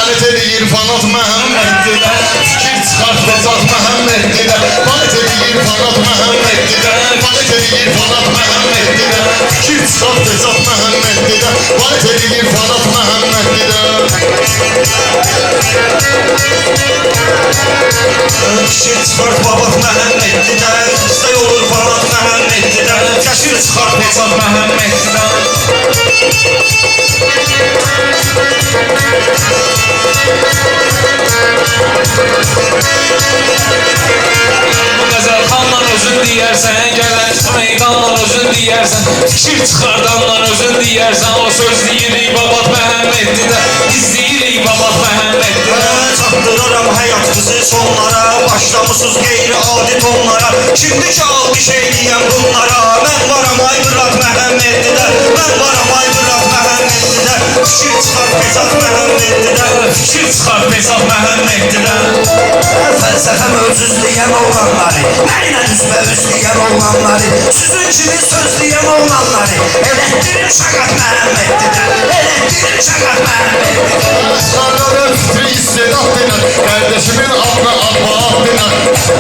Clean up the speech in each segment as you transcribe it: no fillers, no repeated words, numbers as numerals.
Balet edir Fanat Məhəmməddidə Fikir çıxart Bezat Məhəmməddidə Balet edir Fanat Məhəmməddidə Balet edir Fanat Məhəmməddidə Fikir çıxart Bezat Məhəmməddidə Balet edir Fanat Məhəmməddidə Fikir çıxart Babat Məhəmməddidə İstək olur Fanat Məhəmməddidə Fikir çıxart Bezat Məhəmməddidə Bu qəzəlxanla özün deyərsən, gələn meydanla özün deyərsən, fikir çıxardanla özün deyərsən, o söz deyirik Babat Məhəmməddidə, izləyirik Babat Məhəmməddidə. Çatdıraram həyat bizi sonlara, başlamışız qeyri-adi tonlara. Kimdir ki alqış eyləyəm bunlara? Mən varam Aymurat Məhəmməddidə, mən varam Aymurat Məhəmməddidə. Fikir çıxart Bezat Məhəmməddidə, fikir çıxart Bezat Məhəmməddidə. Fəlsəfə mövcuzləyən oğlanları, mənlə üzbə-üzləyən oğlanları, sizin kimi sözləyən oğlanları, elətdirim Şəqat Məhəmməddidə, elətdirim Şəqat Məhəmməddidə. Əskarların fitri istedat denen Kardeşimin adına Arvaat denen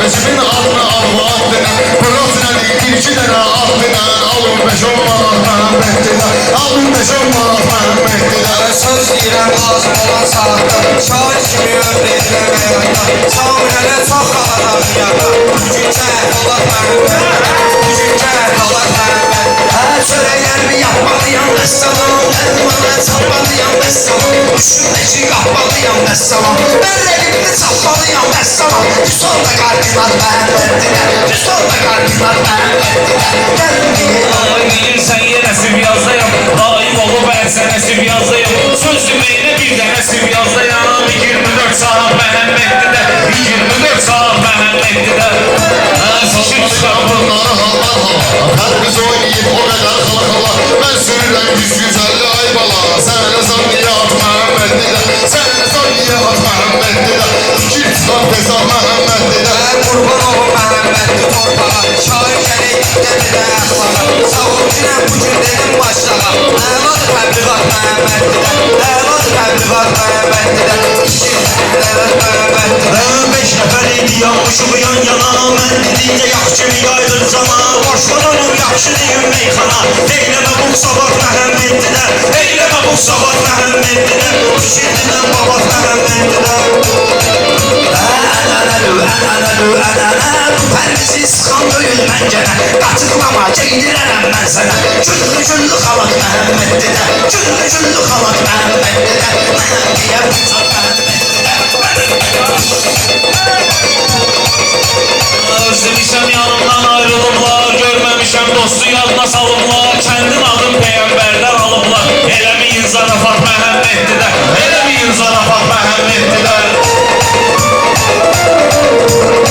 Eşimin adına Arvaat denen Pırot denen iki tane at denen Alın 5-10 manat Məhəmməddidə Alın 5-10 manat Məhəmməddidə Söz deyirəm lazım olan saatda, şahit kimi ömrəyirəm həyatda. Samirələ çox qalacaq dünyada, bugün cəhət olar Məhəmməd, bugün cəhət olar Məhəmməd. Çörəklərimi yapmalıyam vəssalam, əlmanə çapmalıyam vəssalam, düşünməki qapmalıyam vəssalam, bəllərimdə çapmalıyam vəssalam. Düzol da qarqılar Məhəmməddidə, düzol da qarqılar Məhəmməddidə. Gəlin Deyirsən yenə süb yazdayam, daim olub ərsənə süb yazdayam, söz deməyinə bir dənə süb yazdayam, 24 saat Məhəmməddidə, 24 saat Məhəmməddidə. Fikir çıxart bunları hallar hala Kalbiz oynayıp o kadar kala kala Ben sürürüm 150 ay bala Senle sanniye at Məhəmməddidə Senle sanniye at Məhəmməddidə Fikir çıxart Bezat Məhəmməddidə Qurban olun Məhəmmədli torpağa, şair gələk gətirə əxlaqa. Sağ ol günəm bugün dedim başlağa, əladır təbliğat Məhəmməddidə, əladır təbliğat Məhəmməddidə. Məhəmməddidə 5 nəfər idi yanmışıq yan yana, mən dedikcə yaxşı kimi yayılır cana. Başdan olur yaxşı deyim meyxana, eyləmə bu Sabat Məhəmməddidə, eyləmə bu Sabat Məhəmməddidə, fikir dinən Babat Məhəmməddidə. Pərvizi sıxan döyül məncənə, qatıqlama geydirərəm mən sənə. Güllü xalat Məhəmməddidə, güllü xalat Məhəmməddidə, mənəm deyə Bezat Məhəmməddidə. Özlemişəm yanımdan ayrılıblar, görməmişəm dostu yadına salıblar, kəndin adım peyğəmbərdən alıblar, eləməyin zarafat Məhəmməddidə, eləməyin zarafat Məhəmməddidə.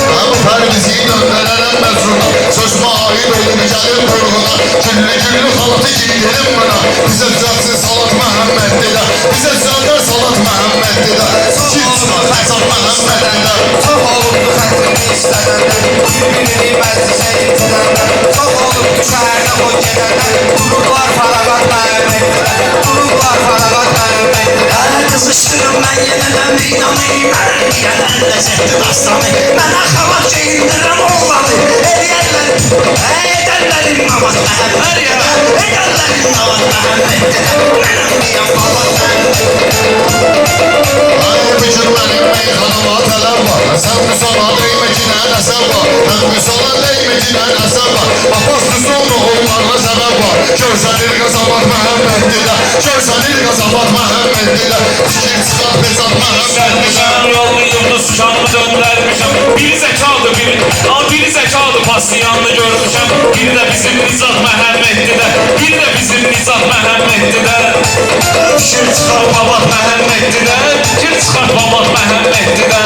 Ben Perviz'i göndererem mezruna Sözüme ait olur gelir kuyruğuna Güllü halatı giydirim bana Bize düzelsin Salat Məhəmməddidə Bize düzeltir Salat Məhəmməddidə Fikir çıxart Bezat Məhəmməddidə Çox olubdu xətrimi istədəndə, bir-birini məclisə yetirəndə. Çox olubdu şəhərdə o gedəndə, dururlar fərağat Məhəmməddidə, dururlar fərağat Məhəmməddidə. Qızışdırım mən yenə də meydanı, mənəm deyənən ləzzətli dastanı. Mənə xalat geyindirəm oğlanı, edərlərim Babat Məhəmməddidə, edərlərim Babat Məhəmməddidə, mənəm deyən Babat Məhəmməddidə. Ay bıcır benim meyhanıma talep var Sen müsala değmecine nesep var Ben müsala değmecine nesep var Apaslı sonu onlarla sebep var Görselir Sabat Məhəmməddidə Görselir Sabat Məhəmməddidə Fikir çıxart Bezat Məhəmməddidə Gəlmişəm, yolluyumdu, suçanımı döndərmişəm, biri zəkadır, biri zəkadır, paslayanını görmüşəm, biri də bizim Nizat Məhəmməddidə, biri də bizim Nizat Məhəmməddidə. Fikir çıxart Babat Məhəmməddidə, fikir çıxart Babat Məhəmməddidə.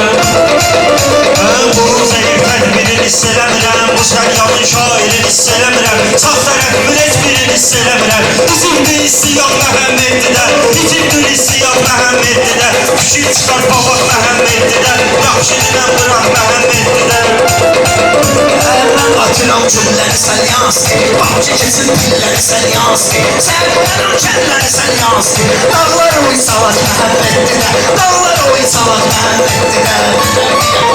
Bunun zəif tədbirini hiss eləmirəm, bu səryanın şairini hiss eləmirəm, sağ tərəfimin heç birini hiss eləmirəm. Bizimdir istiyan Məhəmməddidə, bizimdir istiyan Məhəmməddidə. Fikir çıxart Babat Məhəmməddidə, yaxşı dinən bırak Məhəmməddidə. Mən atıram cümləni sən yansın, Bakı keçin dilləri sən yansın, Sərvərəm kəlləri sən yansın. Dağlar oy Salat Məhəmməddidə, dağlar salat Məhəmməddirlər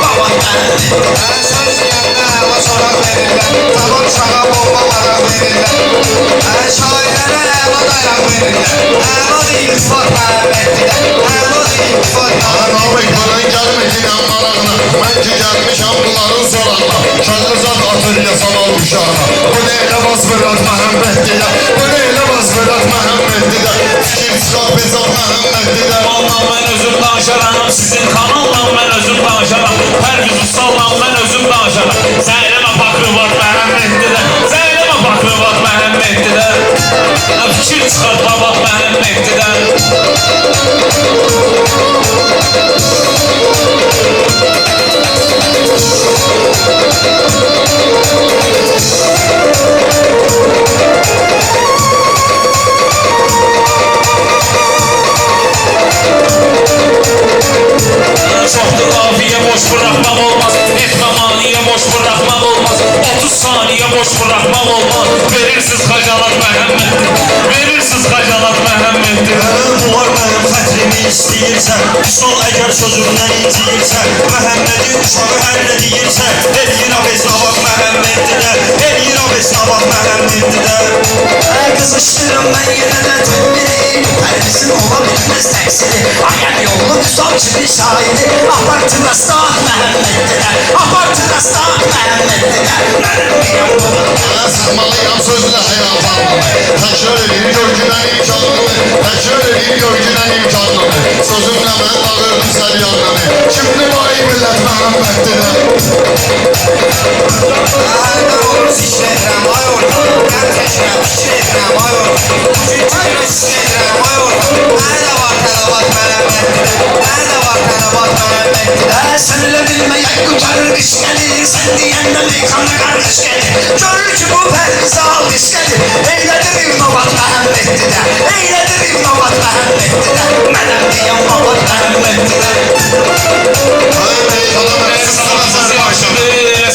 Babat Məhəmməddirlər Söz deyəndə əla soraq verirlər Taban uşağa bomba maraq verirlər Şairlərə əla dayaq verirlər Əla deyil Fuad Məhəmməddirlər Əla deyil Fuad Namık bana gelmediğin marağına Ben ki gelmişim bunların sorağına Kendi zat atır yasamal uşağına Bu neyle vasfırat Mehmet diye Bu neyle vasfırat Mehmet diye Fikir çıkar bezat Mehmet diye Kanalla ben özüm danışaram, sizin kanalla ben özüm danışaram. Pərviz Ustalla ben özüm danışaram. Səyleme Bakırvat Məhəmməddirlər, səyleme Bakırvat Məhəmməddirlər. Fikir çıxart Babat Məhəmməddirlər. Çoxdur qafiyə boş bırakmaq olmaz, etmə maniyə boş bırakmaq olmaz, 30 saniyə boş bırakmaq olmaz. Verirsiniz xəcalat Məhəmməddir, verirsiniz xəcalat Məhəmməddir. Bunlar mənim xətrimi istəyirsə Sol əgər sözümdən inciyirsə Məhəmmədi uşağı hər nə deyirsə Elgin abeznavat Məhəmməddirlər Elgin abeznavat Məhəmməddirlər Kızıştırım ben yine de tümbiri Pərvizin ola bilmez təksiri Ayem yollu müsabçı bir şairi Apartı rastah Məhəmməddirlər Apartı rastah Məhəmməddirlər Mənim diyəm bu Sıkmalıyam sözle hayatımı Tekrar edeyim görgüden imkanımı Tekrar edeyim görgüden imkanımı Sözümle ben dağırdım sen yanımı Şimdi vay millet Mehmet diye Hər oluruz işləyirəm ay orta Mən təkirəm işləyirəm ay orta Bugün təkirəm işləyirəm ay orta Nədə var tələbat Məhəmməddirlər Nədə var tələbat Məhəmməddirlər Sen öyle bilmeyek kurtarır kış gelir Sen diyende meykanlı kardeş gelir Görür ki bu Pərviz'e alkış gelir Eyledir İbn-Abat Məhəmməddirlər Eyledir İbn-Abat Məhəmməddirlər Mənim diyəm Babat Məhəmməddirlər Zafatımız yaxşıdır,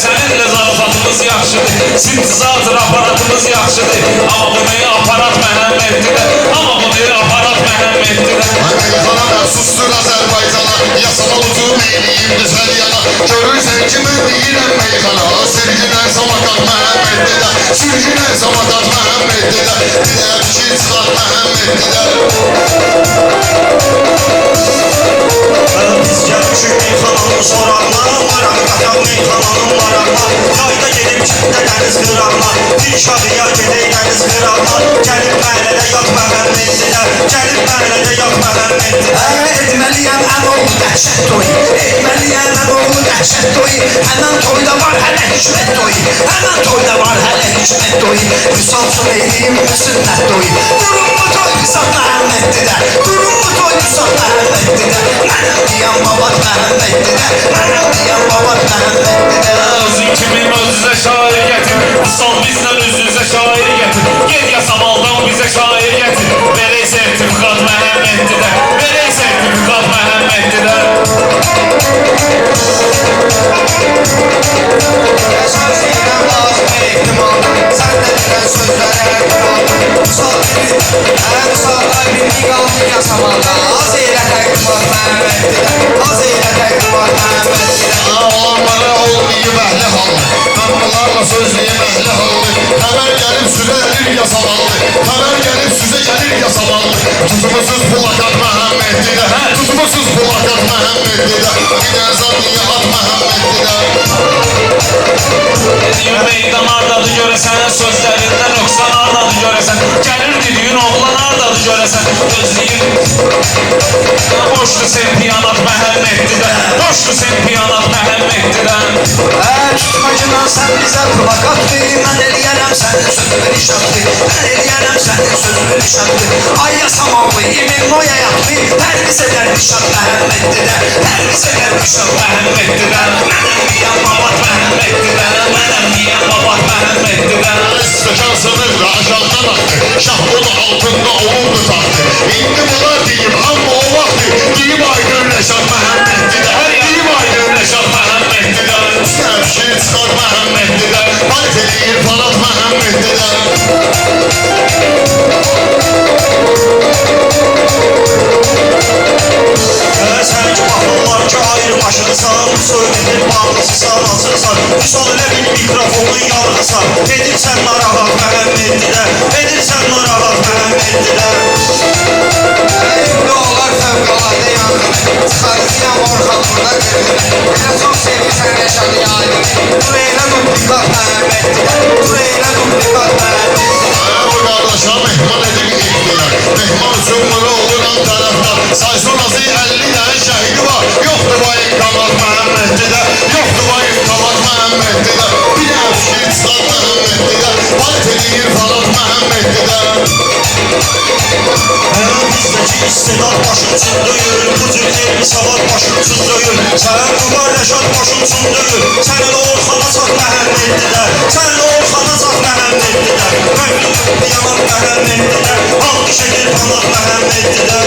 səninlə zarafatımız yaxşıdır. Sintizatır aparatımız yaxşıdır. Amma bunu aparat Məhəmməddirlər. Amma bunu aparat Məhəmməddirlər. Amerikana məxsusdur Azərbaycana Yasamal ucum eyliyim güzel yana Görürsən ki mən deyirəm meykana Sürgünən samakat Məhəmməd didə Sürgünən samakat Məhəmməd didə Didə fikir çıxart Məhəmməd didə Biz gəlmişik meyxananın sorağına Maraq qataq meyxananın marağına Yayda gedib kəndə dəniz qırağına Bir şadıya gedək dəniz qırağına Gəlib məhəllədə yat Məhəmməddirlər Gəlib məhəllədə yat Məhəmməddirlər Etmeliyəm əmoğlu dəhşət toyu Etmeliyəm əmoğlu dəhşət toyu Həmən toyda var hələ hikmət toyu Həmən toyda var hələ hikmət toyu Müsalsın eyliyim sünnət toyu Durun bu toy Müsat Məhəmməddirlər Durun bu toy Müsat Məhəmməddirlər Mənim diyəm Babat Məhəmməddirlər Mənim diyəm Babat Məhəmməddirlər Özün kimi özünüzə şair gətir. Ustal bizlə üzünüzə şair gətir. Ged yasamaldan bizə şair gətir. Verək sertifikat Məhəmməddirlər. Verək sertifikat Məhəmməddirlər. Söz deyirəm lazım ehtimal Sən də bilən sözlərə ehtimal Musal biri, Musal qalbini qaldı yasamanda Az eylə təqdimat Məhəmməddirlər Az eylə təqdimat Məhəmməddirlər Onlara olmayıb əhli hallı Ben bunlarla sözleyim əhli hallı Xəbər gəlib süzə gəlir yasamallı Xəbər gəlib süzə gəlir yasamallı Tutmusuz pulakat Məhəmməd didə Tutmusuz pulakat Məhəmməd didə Gidən zat niyə at Məhəmməd didə Dediğin meydan hardadır görəsən, sözlərindən nöqsan hardadır görəsən. Gəlir dediğin oğlan hardadır görəsən. Özlüyün boşlu sen piyanat Məhəmməddirlər. Boşlu sen piyanat Məhəmməddirlər. Tutmacıdan sən bizə plakat ver Mən eləyərəm sənin sözünü rişatlı Mən eləyərəm sənin sözünü rişatlı Ay yasamallı, imin moya yatlı Pərviz edər rişat Məhəmməddirlər Pərviz edər rişat Məhəmməddirlər. Mənim diyəm Babat Məhəmməddirlər. Mənəm deyən Babat Məhəmməddirlər. Stəkan sınırla aşağıdan aktı Şah onu altında olurdu tahtı İndi bunlar deyib amma o vaxtı Deyib aydın Rəşad Məhəmməd didə Deyib aydın Rəşad Məhəmməd didə Səvşir çıxar Məhəmməd didə Bayt eləyir Fanat Məhəmməd didə Sən ki baxın Yazırsan, söylenir bağlısısan, hazırsan Müsal elə bil mikrofonun yanırsan Edirsən narahat Məhəmmeddidə Edirsən narahat Məhəmmeddidə İndi olar fövqəladə yanğını Çıxarıcıyam orxalında qırğını Elə çox sevirsən Rəşadı yayını Dur elə duplikat Məhəmmeddidə Dur elə duplikat Məhəmmeddidə Bu qardaşa mehman edib iqtidar Mehman üçün bunu oluran tərəfdar Sayson azı 50 dənə şəhidi var Yoxdur bu imkanat Məhəmmeddidə Yoxdur bu imkanat Məhəmmeddidə Bir dənə fikir çıxart Məhəmmeddidə Bayt edir falat Məhəmmeddidə Bizdəki istedad başın üçün döyür Bu cür elmi savad başın üçün döyür Sən Rubar Rəşad başın üçün döyür Sən elə Orxana çat Məhəmmeddidə Sən elə Orxana çat Məhəmmeddidə Məqlub yanar Məhəmmeddidə Alqış edir panat Məhəmmeddidə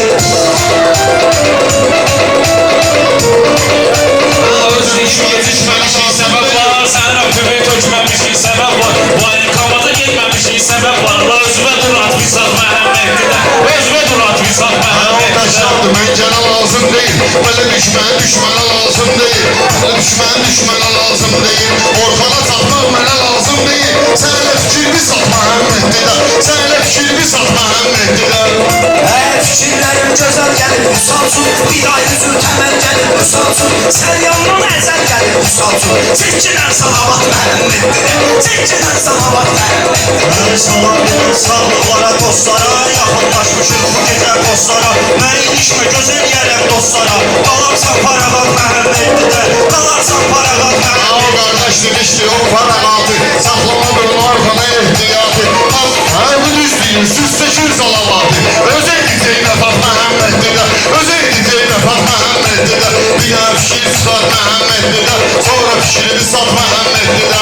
Öz işi yetişməmişik səbəb var Sən rəpimi tökməmişik səbəb var Bu enkamada gelməmişik səbəb var La özümə dur atmışaq Məhəmmeddidə Özümə dur atmışaq Məhəmmeddidə Taşlandı məncənə lazım deyil Belə düşmənə lazım deyil Belə düşmənə lazım deyil Orxana çatmaq mənə lazım deyil Sən elə fikirli sat Məhəmmeddidə Sən elə fikirli sat Məhəmmeddidə Hər fikirlərim gözəl gəlir Vüsal üçün Bir ay üzür təməl gəlir Vüsal üçün Sən yandan əzəl gəlir Vüsal üçün Çəkilən salavat Məhəmmeddidə Çəkilən salavat Məhəmmeddidə Salamın sağlıqlara, dostlara Yaxınlaşmışıq bu gecə dostlara Mən ilişmə göz eləyərəm dostlara Qalarsan parağat Məhəmmeddidə Qalarsan parağat O Məhəmmeddidə qardaş demişdi o paraqatı Saxlamadır orxana ehtiyatı Bu düz deyil süstəşir salavatı Öz edəcək nəfat Məhəmmeddidə Öz edəcək nəfat Məhəmmeddidə Bir dənə fikir çıxart Məhəmmeddidə Sonra fikrini sat Məhəmmeddidə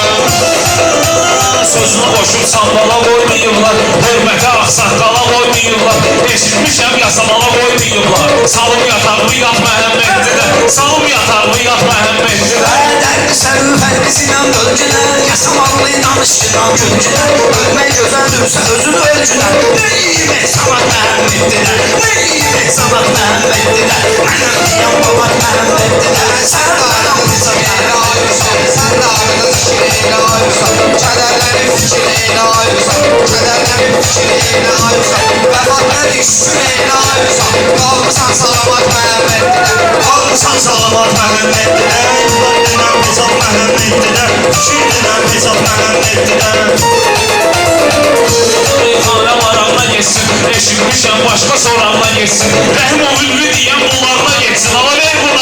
Sözünü boşub sandala qoymayırlar Hörmətə ağsaqqala qoymayırlar Eşitmişəm yasamala qoymayırlar Salım yatarlı yat Məhəmmeddidə Salım yatarlı yat Məhəmmeddidə Dərdi sərüfəndi sinan bölgülər Yasamallı danışılan gölgülər Ölmək gözəldürsə özünü ölgülər Neyim hesabət Məhəmmeddidə Neyim hesabət Məhəmmeddidə Mənəm diyan babat Məhəmmeddidə Sən də aramızda yerə ayırsan Sən də arada fikir elə ayırsan Kədərlərin fikir elə ayırsan Kədərlərin fikir elə ayırsan Vəfatla düşkün elə ayırsan Qalmısan salamat Məhəmmeddidə Qalmısan salamat Məhəmmeddidə Yıllar denən hesab Məhəmmeddidə Fikir denən hesab Məhəmmeddidə Xanə marağına geçsin Eşitmişəm başqa soranla geçsin Rəhim o ülvü deyən bunlarla geçsin Ala ver bu